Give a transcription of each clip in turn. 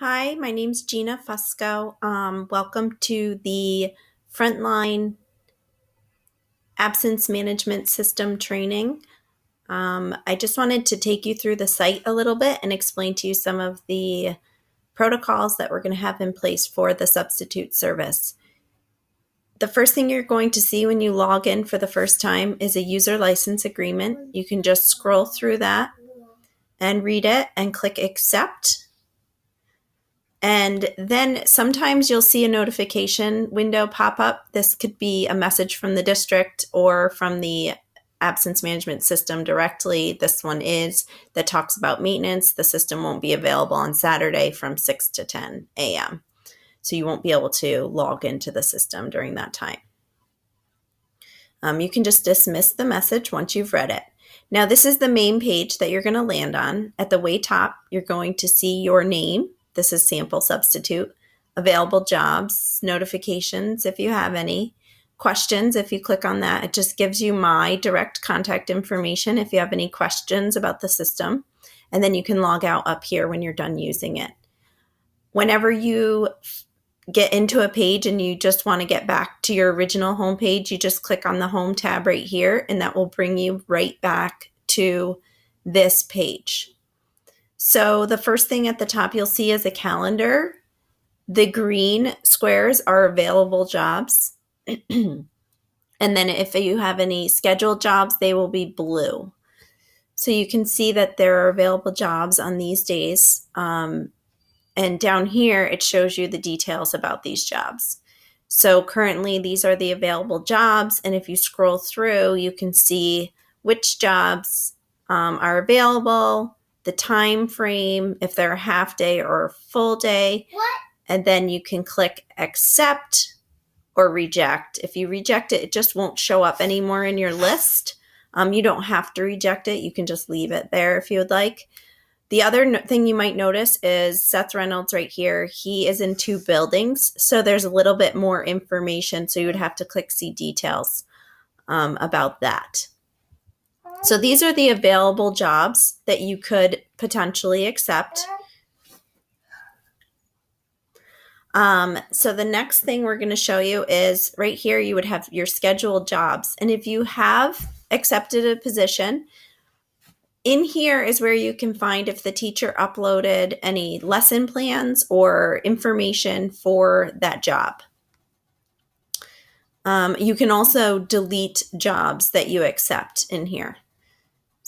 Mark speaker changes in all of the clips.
Speaker 1: Hi, my name's Gina Fusco. Welcome to the Frontline Absence Management System training. I just wanted to take you through the site a little bit and explain to you some of the protocols that we're going to have in place for the substitute service. The first thing you're going to see when you log in for the first time is a user license agreement. You can just scroll through that and read it and click accept. And then sometimes you'll see a notification window pop up. This could be a message from the district or from the absence management system directly. This one is that talks about maintenance. The system won't be available on Saturday from 6 to 10 a.m. So you won't be able to log into the system during that time. You can just dismiss the message once you've read it. Now, this is the main page that you're going to land on. At the way top, you're going to see your name. This is sample substitute, available jobs, notifications if you have any, questions. If you click on that, it just gives you my direct contact information if you have any questions about the system. And then you can log out up here when you're done using it. Whenever you get into a page and you just want to get back to your original home page, you just click on the home tab right here, and that will bring you right back to this page. So the first thing at the top you'll see is a calendar. The green squares are available jobs. And then if you have any scheduled jobs, they will be blue. So you can see that there are available jobs on these days. And down here, it shows you the details about these jobs. So currently, these are the available jobs. And if you scroll through, you can see which jobs are available, the time frame, if they're a half day or a full day. And then you can click accept or reject. If you reject it, it just won't show up anymore in your list. You don't have to reject it. You can just leave it there if you would like. The other thing you might notice is Seth Reynolds right here. He is in 2 buildings, so there's a little bit more information. So you would have to click see details about that. So these are the available jobs that you could potentially accept. So the next thing we're going to show you is right here, you would have your scheduled jobs. And if you have accepted a position, in here is where you can find if the teacher uploaded any lesson plans or information for that job. You can also delete jobs that you accept in here.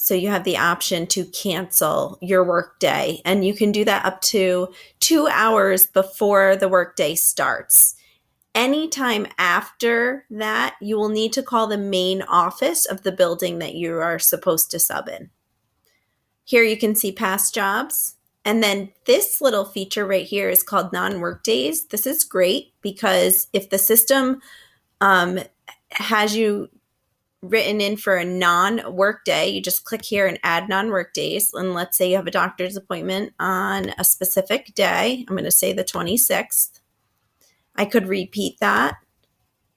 Speaker 1: So you have the option to cancel your workday, and you can do that up to 2 hours before the workday starts. Anytime after that, you will need to call the main office of the building that you are supposed to sub in. Here you can see past jobs. And then this little feature right here is called non-work days. This is great because if the system has you written in for a non-work day, you just click here and add non-work days. And let's say you have a doctor's appointment on a specific day. I'm going to say the 26th. I could repeat that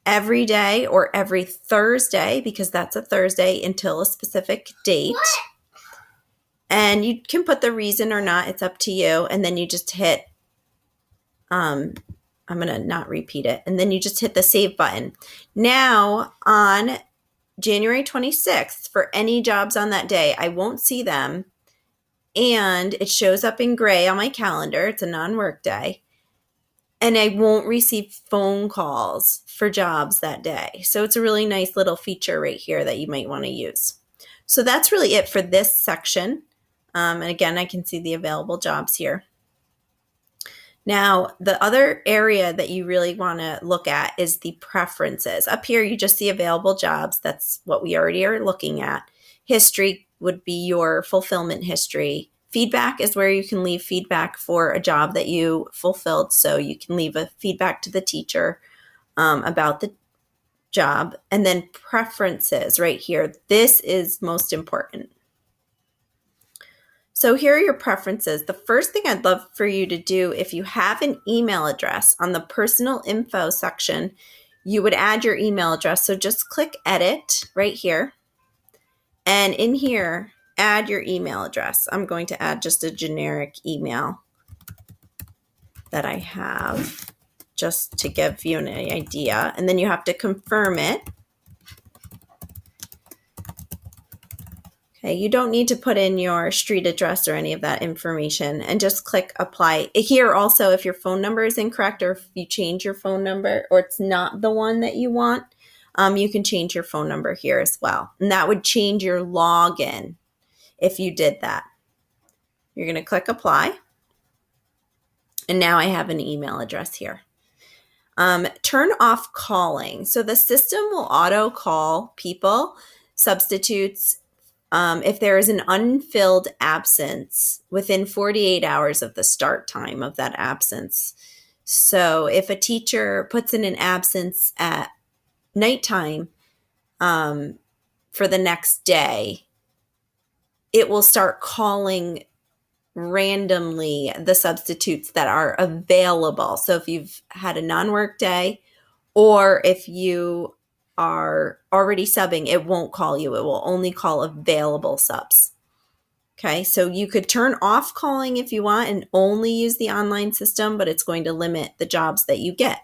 Speaker 1: every day or every Thursday because that's a Thursday until a specific date. What? And you can put the reason or not. It's up to you. And then you just hit, I'm going to not repeat it. And then you just hit the save button. Now on January 26th, for any jobs on that day, I won't see them. And it shows up in gray on my calendar. It's a non-work day. And I won't receive phone calls for jobs that day. So it's a really nice little feature right here that you might want to use. So that's really it for this section. And again, I can see the available jobs here. Now, the other area that you really want to look at is the preferences. Up here, you just see available jobs. That's what we already are looking at. History would be your fulfillment history. Feedback is where you can leave feedback for a job that you fulfilled. So you can leave a feedback to the teacher about the job. And then preferences right here. This is most important. So here are your preferences. The first thing I'd love for you to do, if you have an email address on the personal info section, you would add your email address. So just click edit right here. And in here, add your email address. I'm going to add just a generic email. that I have, just to give you an idea. And then you have to confirm it. Okay, you don't need to put in your street address or any of that information, and just click apply. Here also, if your phone number is incorrect or if you change your phone number or it's not the one that you want, you can change your phone number here as well. And that would change your login if you did that. You're going to click apply. And now I have an email address here. Turn off calling. So the system will auto call people, substitutes, if there is an unfilled absence within 48 hours of the start time of that absence. So if a teacher puts in an absence at nighttime for the next day, it will start calling randomly the substitutes that are available. So if you've had a non-work day, or if you are already subbing, it won't call you. It will only call available subs. Okay, so you could turn off calling if you want and only use the online system, but it's going to limit the jobs that you get.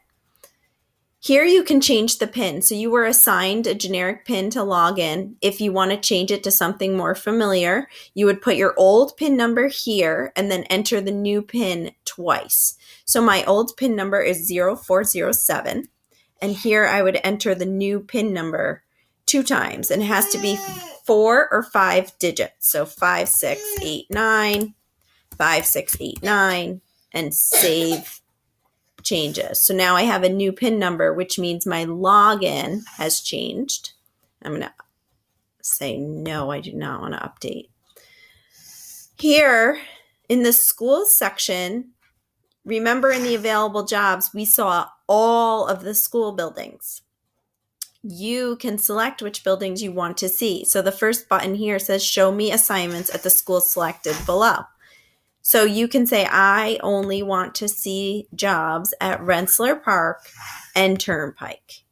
Speaker 1: Here you can change the PIN. So you were assigned a generic PIN to log in. If you want to change it to something more familiar, you would put your old PIN number here and then enter the new PIN twice. So my old PIN number is 0407. And here I would enter the new PIN number 2 times. And it has to be 4 or 5 digits. So 5689, 5689, and save changes. So now I have a new PIN number, which means my login has changed. I'm going to say no, I do not want to update. Here in the schools section, remember in the available jobs, we saw all of the school buildings. You can select which buildings you want to see. So the first button here says show me assignments at the school selected below. So you can say, I only want to see jobs at Rensselaer Park and Turnpike.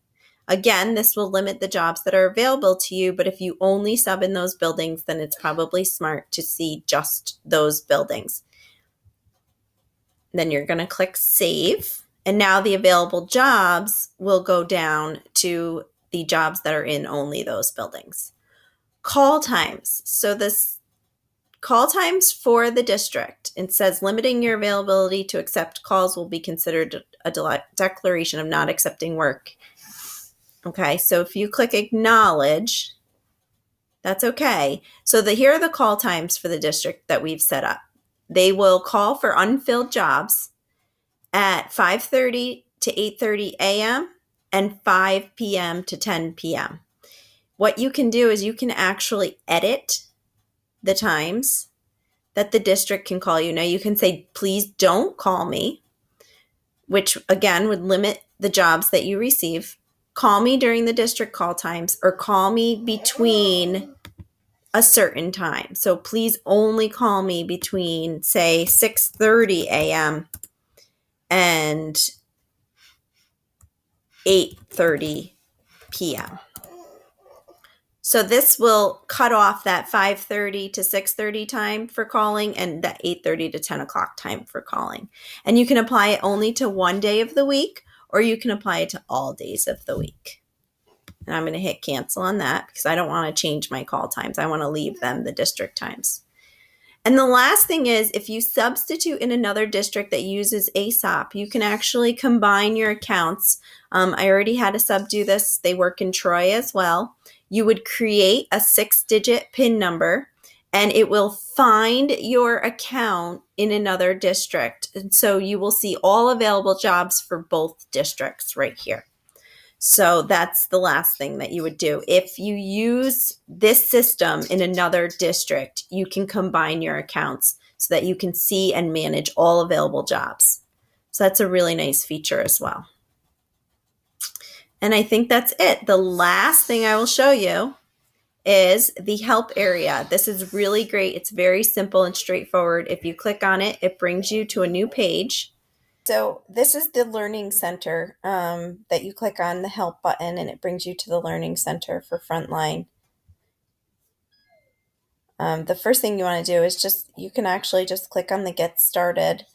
Speaker 1: Again, this will limit the jobs that are available to you, but if you only sub in those buildings, then it's probably smart to see just those buildings. Then you're going to click save, and now the available jobs will go down to the jobs that are in only those buildings. Call times. So this call times for the district. It says limiting your availability to accept calls will be considered a declaration of not accepting work. Okay, so if you click acknowledge, that's okay. So here are the call times for the district that we've set up. They will call for unfilled jobs at 5:30 to 8:30 a.m. and 5 p.m. to 10 p.m. What you can do is you can actually edit the times that the district can call you. Now you can say, please don't call me, which again would limit the jobs that you receive. Call me during the district call times or call me between a certain time. So please only call me between, say, 6:30 a.m. and 8:30 p.m. So this will cut off that 5:30 to 6:30 time for calling and that 8:30 to 10 o'clock time for calling. And you can apply it only to one day of the week, or you can apply it to all days of the week. And I'm going to hit cancel on that because I don't want to change my call times. I want to leave them the district times. And the last thing is, if you substitute in another district that uses ASOP, you can actually combine your accounts. I already had a sub do this. They work in Troy as well. You would create a 6-digit PIN number, and it will find your account in another district. And so you will see all available jobs for both districts right here. So that's the last thing that you would do. If you use this system in another district, you can combine your accounts so that you can see and manage all available jobs. So that's a really nice feature as well. And I think that's it. The last thing I will show you is the help area. This is really great. It's very simple and straightforward. If you click on it, it brings you to a new page. So this is the Learning Center that you click on the Help button, and it brings you to the Learning Center for Frontline. The first thing you want to do is you can actually just click on the Get Started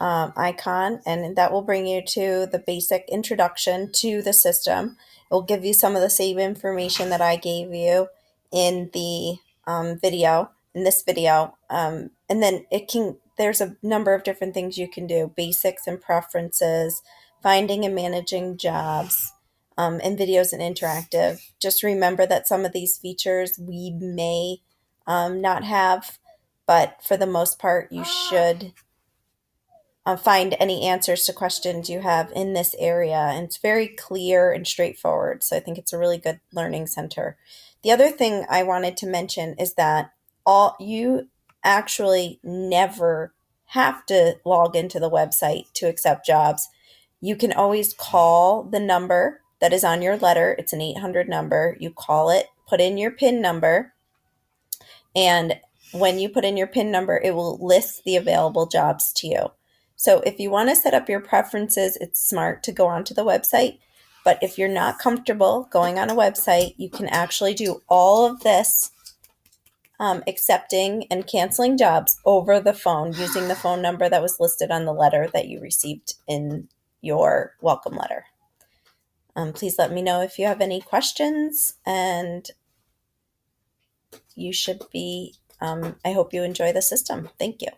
Speaker 1: icon, and that will bring you to the basic introduction to the system. It will give you some of the same information that I gave you in the in this video. And then there's a number of different things you can do: basics and preferences, finding and managing jobs, and videos and interactive. Just remember that some of these features we may not have, but for the most part, you should find any answers to questions you have in this area. And it's very clear and straightforward. So I think it's a really good learning center. The other thing I wanted to mention is that you actually never have to log into the website to accept jobs. You can always call the number that is on your letter. It's an 800 number. You call it, put in your PIN number, and when you put in your PIN number, it will list the available jobs to you. So if you want to set up your preferences, it's smart to go onto the website. But if you're not comfortable going on a website, you can actually do all of this, accepting and canceling jobs over the phone using the phone number that was listed on the letter that you received in your welcome letter. Please let me know if you have any questions, and you should be, I hope you enjoy the system. Thank you.